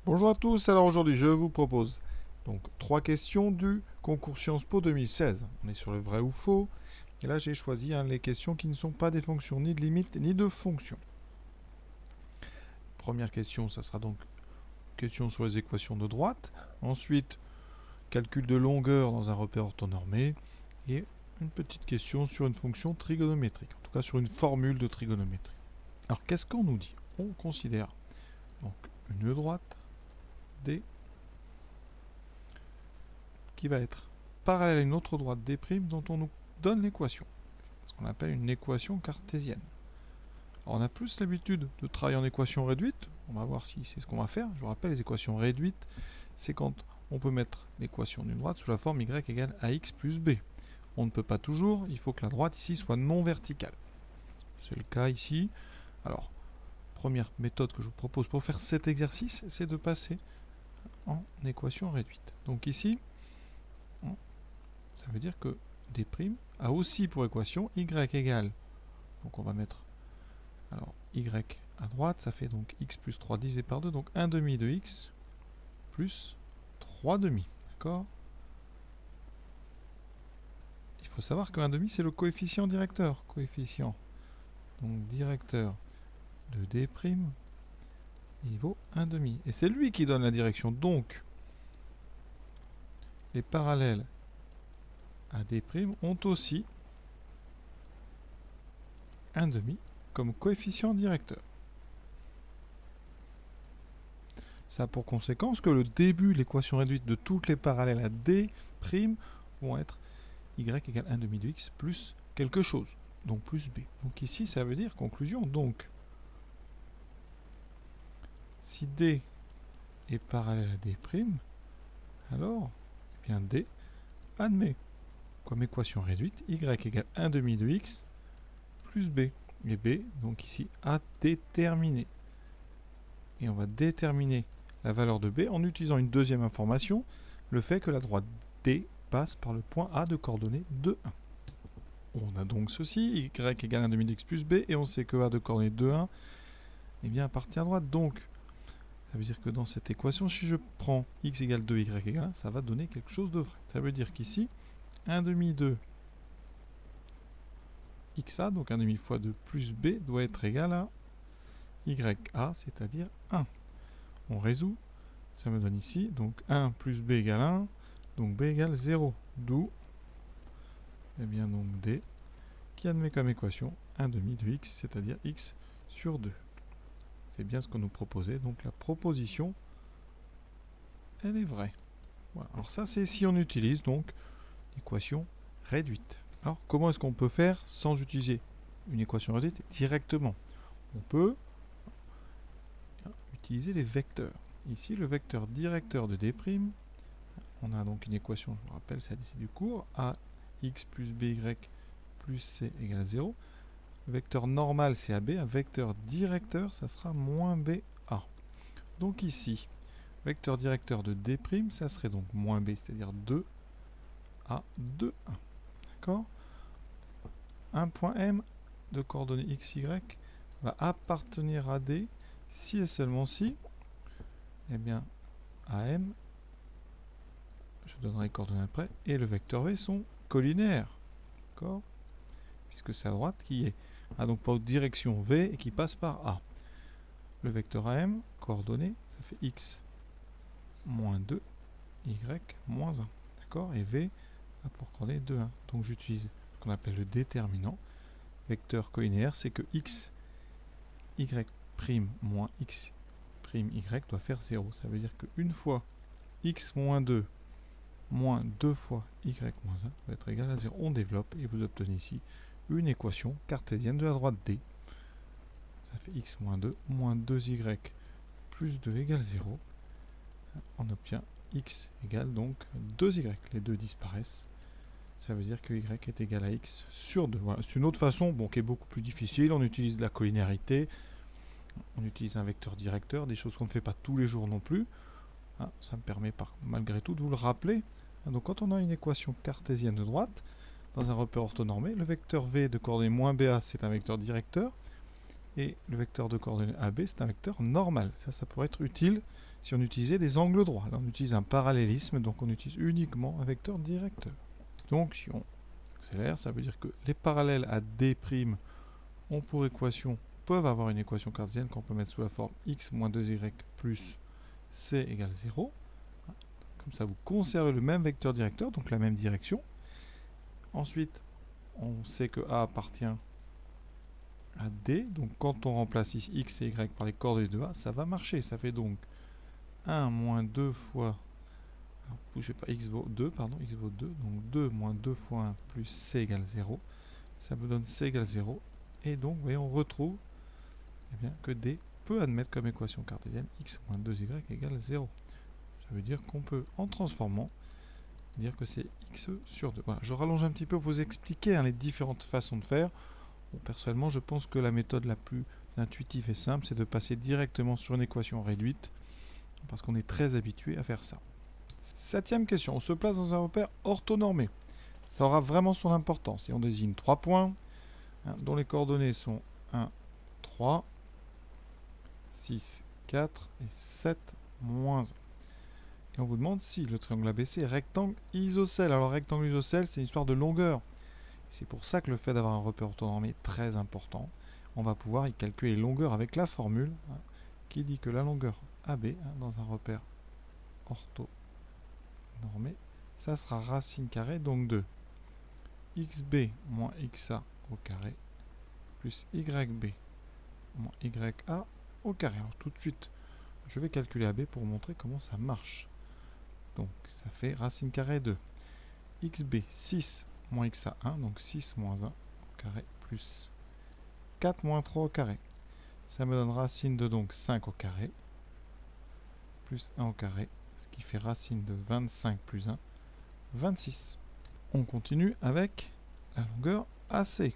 Bonjour à tous, alors aujourd'hui je vous propose donc 3 questions du concours Sciences Po 2016. On est sur le vrai ou faux, et là j'ai choisi les questions qui ne sont pas des fonctions, ni de limites, ni de fonctions. Première question, ça sera donc question sur les équations de droite. Ensuite, calcul de longueur dans un repère orthonormé. Et une petite question sur une fonction trigonométrique, en tout cas sur une formule de trigonométrie. Alors qu'est-ce qu'on nous dit? On considère donc une droite D qui va être parallèle à une autre droite D' dont on nous donne l'équation. Ce qu'on appelle une équation cartésienne. Alors on a plus l'habitude de travailler en équation réduite. On va voir si c'est ce qu'on va faire. Je vous rappelle, les équations réduites, c'est quand on peut mettre l'équation d'une droite sous la forme y égale ax plus b. On ne peut pas toujours, il faut que la droite ici soit non verticale. C'est le cas ici. Alors, première méthode que je vous propose pour faire cet exercice, c'est de passer en équation réduite. Donc ici, ça veut dire que D' a aussi pour équation y égale, donc on va mettre, alors y à droite, ça fait donc x plus 3 divisé par 2, donc 1 demi de x plus 3 demi, d'accord? Il faut savoir que 1 demi c'est le coefficient directeur, donc directeur de D' il vaut 1 demi, et c'est lui qui donne la direction, donc les parallèles à D' ont aussi 1 demi comme coefficient directeur. Ça a pour conséquence que le début de l'équation réduite de toutes les parallèles à D' vont être y égale 1 demi de x plus quelque chose, donc plus b. Donc ici, ça veut dire, conclusion, donc, si D est parallèle à D', alors, eh bien D admet comme équation réduite y égale 1 demi de x plus b. Et b, donc ici, à déterminer. Et on va déterminer la valeur de b en utilisant une deuxième information, le fait que la droite D passe par le point A de coordonnées 2, 1. On a donc ceci, y égale 1 demi de x plus b, et on sait que A de coordonnées 2, 1, eh bien appartient à droite. Donc, ça veut dire que dans cette équation, si je prends x égale 2, y égale 1, ça va donner quelque chose de vrai. Ça veut dire qu'ici, 1 demi de xa, donc 1 demi fois 2 plus b, doit être égal à ya, c'est-à-dire 1. On résout, ça me donne ici, donc 1 plus b égale 1, donc b égale 0. D'où, eh bien donc d, qui admet comme équation 1 demi de x, c'est-à-dire x sur 2. C'est bien ce qu'on nous proposait, donc la proposition, elle est vraie. Voilà. Alors ça, c'est si on utilise donc l'équation réduite. Alors, comment est-ce qu'on peut faire sans utiliser une équation réduite directement? On peut utiliser les vecteurs. Ici, le vecteur directeur de D', on a donc une équation, je vous rappelle, c'est ici du cours, ax plus by plus c égale 0. Le vecteur normal, c'est AB. Un vecteur directeur, ça sera moins BA. Donc ici, vecteur directeur de D', ça serait donc moins B, c'est-à-dire 2A, 2, 1. D'accord? Un point M de coordonnées x, y va appartenir à D si et seulement si, eh bien, AM, je donnerai les coordonnées après, et le vecteur V sont collinaires. D'accord? Puisque c'est à droite qui est. Donc pour direction V et qui passe par A. Le vecteur AM, coordonnées, ça fait x moins 2, y moins 1. D'accord? Et V a pour coordonnées 2, 1. Donc j'utilise ce qu'on appelle le déterminant. Vecteur collinéaire, c'est que x, y' moins x' y doit faire 0. Ça veut dire qu'une fois x moins 2 moins 2 fois y moins 1 va être égal à 0. On développe et vous obtenez ici une équation cartésienne de la droite D. Ça fait x moins 2 moins 2y plus 2 égale 0. On obtient x égale donc 2y. Les deux disparaissent. Ça veut dire que y est égal à x sur 2. Voilà. C'est une autre façon qui est beaucoup plus difficile. On utilise la collinéarité. On utilise un vecteur directeur, des choses qu'on ne fait pas tous les jours non plus. Ça me permet malgré tout de vous le rappeler. Donc quand on a une équation cartésienne de droite, dans un repère orthonormé, le vecteur v de coordonnées moins ba, c'est un vecteur directeur, et le vecteur de coordonnées ab, c'est un vecteur normal. Ça pourrait être utile si on utilisait des angles droits. Là, on utilise un parallélisme, donc on utilise uniquement un vecteur directeur. Donc, si on accélère, ça veut dire que les parallèles à D' ont pour équation, peuvent avoir une équation cartésienne qu'on peut mettre sous la forme x moins 2y plus c égale 0. Comme ça, vous conservez le même vecteur directeur, donc la même direction. Ensuite, on sait que A appartient à D. Donc quand on remplace ici x et y par les coordonnées de A, ça va marcher. Ça fait donc 1 moins 2 fois... Alors, bougez pas, x vaut 2, pardon, x vaut 2. Donc 2 moins 2 fois 1 plus c égale 0. Ça me donne c égale 0. Et donc, vous voyez, on retrouve bien, que D peut admettre comme équation cartésienne x moins 2y égale 0. Ça veut dire qu'on peut, en transformant, dire que c'est x sur 2. Voilà, je rallonge un petit peu pour vous expliquer les différentes façons de faire. Bon, personnellement, je pense que la méthode la plus intuitive et simple, c'est de passer directement sur une équation réduite, parce qu'on est très habitué à faire ça. 7e question, on se place dans un repère orthonormé. Ça aura vraiment son importance. Et on désigne 3 points, dont les coordonnées sont 1, 3, 6, 4 et 7, moins 1. Et on vous demande si le triangle ABC est rectangle isocèle. Alors rectangle isocèle, c'est une histoire de longueur. C'est pour ça que le fait d'avoir un repère orthonormé est très important. On va pouvoir y calculer les longueurs avec la formule qui dit que la longueur AB dans un repère orthonormé, ça sera racine carrée donc de xb moins xa au carré plus yb moins ya au carré. Alors tout de suite, je vais calculer AB pour vous montrer comment ça marche. Donc ça fait racine carrée de xb 6 moins xa1, donc 6 moins 1 au carré plus 4 moins 3 au carré. Ça me donne racine de donc 5 au carré plus 1 au carré, ce qui fait racine de 25 plus 1, 26. On continue avec la longueur AC.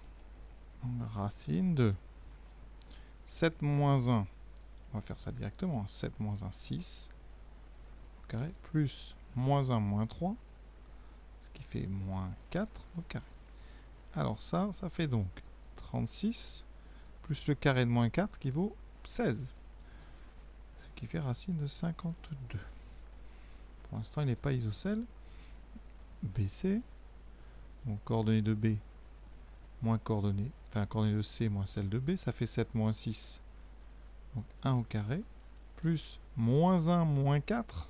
Donc, racine de 7 moins 1, on va faire ça directement, 7 moins 1, 6 au carré, plus moins 1, moins 3, ce qui fait moins 4 au carré. Alors ça fait donc 36, plus le carré de moins 4 qui vaut 16. Ce qui fait racine de 52. Pour l'instant, il n'est pas isocèle. BC, donc coordonnée de B moins coordonnée de C moins celle de B, ça fait 7 moins 6, donc 1 au carré, plus moins 1 moins 4,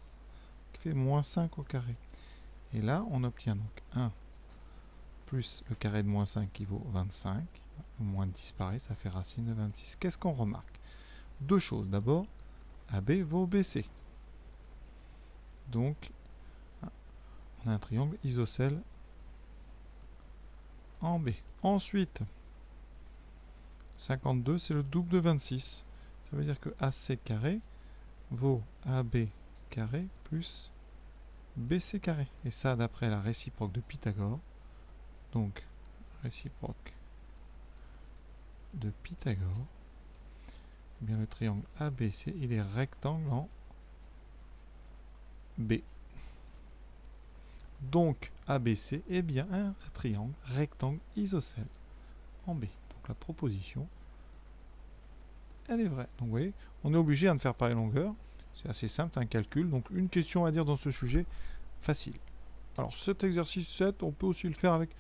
qui fait moins 5 au carré. Et là, on obtient donc 1 plus le carré de moins 5 qui vaut 25, le moins disparaît, ça fait racine de 26. Qu'est-ce qu'on remarque? Deux choses. D'abord, AB vaut BC. Donc, on a un triangle isocèle en B. Ensuite, 52, c'est le double de 26. Ça veut dire que AC carré vaut AB carré plus BC carré. Et ça, d'après la réciproque de Pythagore. Donc, réciproque de Pythagore, eh bien le triangle ABC, il est rectangle en B. Donc, ABC est bien un triangle rectangle isocèle en B. Donc la proposition, elle est vraie. Donc vous voyez, on est obligé de faire pareille longueur. C'est assez simple, un calcul. Donc une question à dire dans ce sujet, facile. Alors cet exercice 7, on peut aussi le faire avec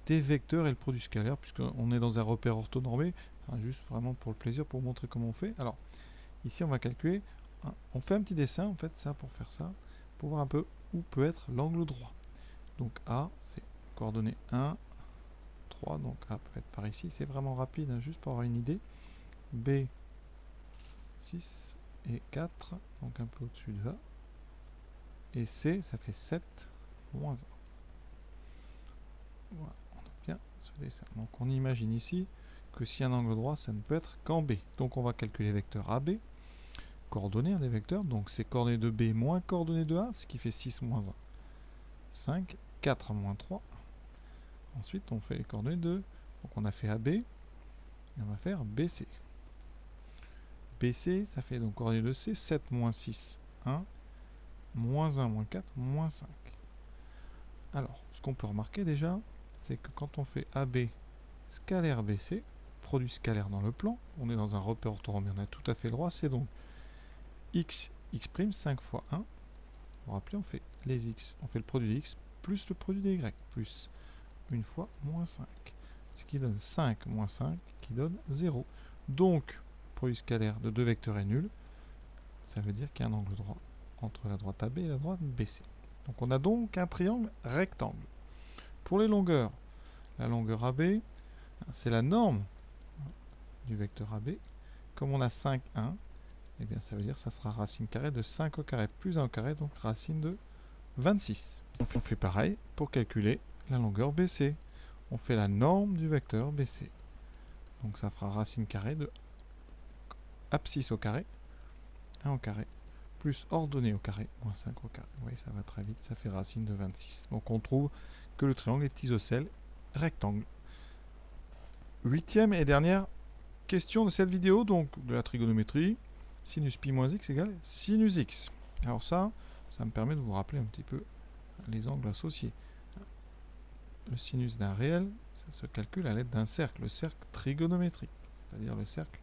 des vecteurs et le produit scalaire, puisqu'on est dans un repère orthonormé, juste vraiment pour le plaisir, pour vous montrer comment on fait. Alors, ici on va calculer, on fait un petit dessin, en fait, ça pour faire ça, pour voir un peu où peut être l'angle droit. Donc A, c'est coordonnée 1, 3, donc A peut être par ici, c'est vraiment rapide, juste pour avoir une idée. B, 6 et 4, donc un peu au-dessus de A. Et C, ça fait 7, moins 1. Voilà, on a bien ce dessin. Donc on imagine ici que si un angle droit, ça ne peut être qu'en B. Donc on va calculer vecteur AB, coordonnées des vecteurs, donc c'est coordonnées de B moins coordonnées de A, ce qui fait 6 moins 1, 5, 4 moins 3. Ensuite on fait les coordonnées de, donc on a fait AB, et on va faire BC. BC, ça fait donc coordonnées de C, 7 moins 6, 1, moins 1 moins 4, moins 5. Alors, ce qu'on peut remarquer déjà, c'est que quand on fait AB scalaire BC, produit scalaire dans le plan, on est dans un repère orthonormé, on a tout à fait le droit, c'est donc x x', 5 fois 1. Vous vous rappelez, on fait les x, on fait le produit des x plus le produit des y, plus 1 fois moins 5. Ce qui donne 5 moins 5, qui donne 0. Donc, produit scalaire de deux vecteurs est nul. Ça veut dire qu'il y a un angle droit entre la droite AB et la droite BC. Donc on a donc un triangle rectangle. Pour les longueurs, la longueur AB, c'est la norme du vecteur AB. Comme on a 5, 1, eh bien ça veut dire que ça sera racine carrée de 5 au carré plus 1 au carré, donc racine de 26. On fait pareil pour calculer la longueur BC. On fait la norme du vecteur BC. Donc ça fera racine carrée de abscisse au carré, 1 au carré, plus ordonnée au carré, moins 5 au carré. Vous voyez, ça va très vite, ça fait racine de 26. Donc on trouve que le triangle est isocèle rectangle. 8e et dernière question de cette vidéo, donc de la trigonométrie. Sinus pi moins x égale sinus x. Alors ça me permet de vous rappeler un petit peu les angles associés. Le sinus d'un réel, ça se calcule à l'aide d'un cercle, le cercle trigonométrique, c'est-à-dire le cercle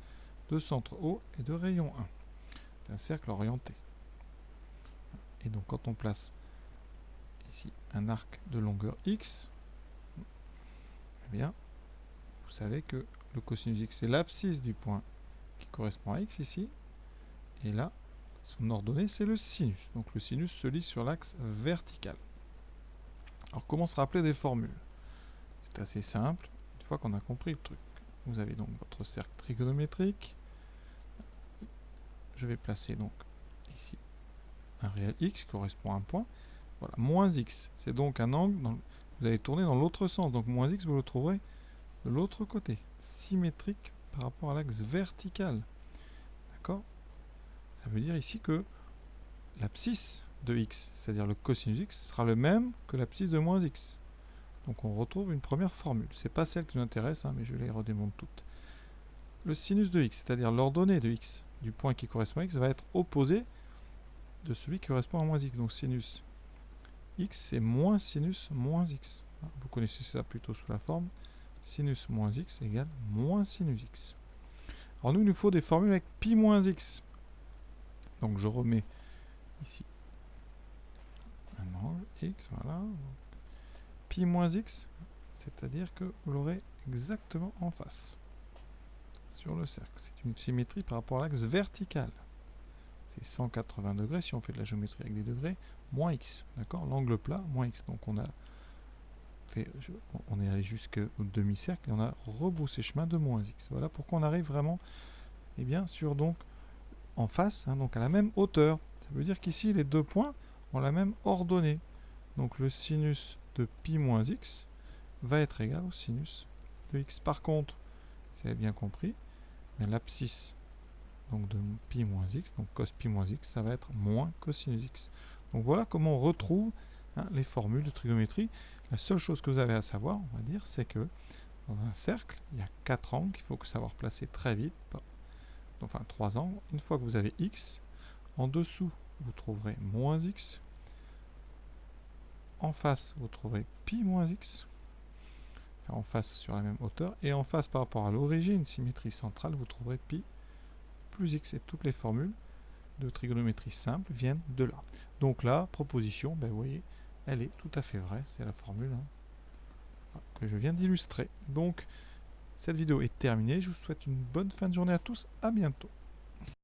de centre O et de rayon 1. C'est un cercle orienté. Et donc quand on place ici un arc de longueur x, eh bien, vous savez que le cosinus x c'est l'abscisse du point qui correspond à x ici, et là, son ordonnée c'est le sinus. Donc le sinus se lit sur l'axe vertical. Alors comment se rappeler des formules? C'est assez simple, une fois qu'on a compris le truc. Vous avez donc votre cercle trigonométrique. Je vais placer donc ici un réel x qui correspond à un point. Voilà, moins x, c'est donc un angle, vous allez tourner dans l'autre sens. Donc moins x, vous le trouverez de l'autre côté, symétrique par rapport à l'axe vertical. D'accord? Ça veut dire ici que l'abscisse de x, c'est-à-dire le cosinus x, sera le même que l'abscisse de moins x. Donc on retrouve une première formule. C'est pas celle qui nous intéresse, hein, mais je les redémonte toutes. Le sinus de x, c'est-à-dire l'ordonnée de x, du point qui correspond à x, va être opposé de celui qui correspond à moins x. Donc sinus x, c'est moins sinus moins x. Vous connaissez ça plutôt sous la forme sinus moins x égale moins sinus x. Alors nous, il nous faut des formules avec pi moins x. Donc je remets ici un angle x, voilà. Pi moins x, c'est-à-dire que vous l'aurez exactement en face sur le cercle. C'est une symétrie par rapport à l'axe vertical. C'est 180 degrés, si on fait de la géométrie avec des degrés, moins x, d'accord? L'angle plat, moins x. Donc on est allé jusqu'au demi-cercle et on a rebroussé chemin de moins x. Voilà pourquoi on arrive vraiment, eh bien, sur donc en face, hein, donc à la même hauteur. Ça veut dire qu'ici les deux points ont la même ordonnée. Donc le sinus de pi moins x va être égal au sinus de x. Par contre, si vous avez bien compris, l'abscisse donc de pi moins x, donc cos pi moins x, ça va être moins cosinus x. Donc voilà comment on retrouve, hein, les formules de trigonométrie. La seule chose que vous avez à savoir, on va dire, c'est que dans un cercle, il y a 4 angles qu'il faut savoir placer très vite. Enfin 3 angles. Une fois que vous avez x, en dessous, vous trouverez moins x. En face, vous trouverez pi moins x. Enfin, en face sur la même hauteur. Et en face par rapport à l'origine, symétrie centrale, vous trouverez pi plus x. Et toutes les formules de trigonométrie simple viennent de là. Donc la proposition, ben, vous voyez, elle est tout à fait vraie. C'est la formule, hein, que je viens d'illustrer. Donc cette vidéo est terminée. Je vous souhaite une bonne fin de journée à tous. À bientôt.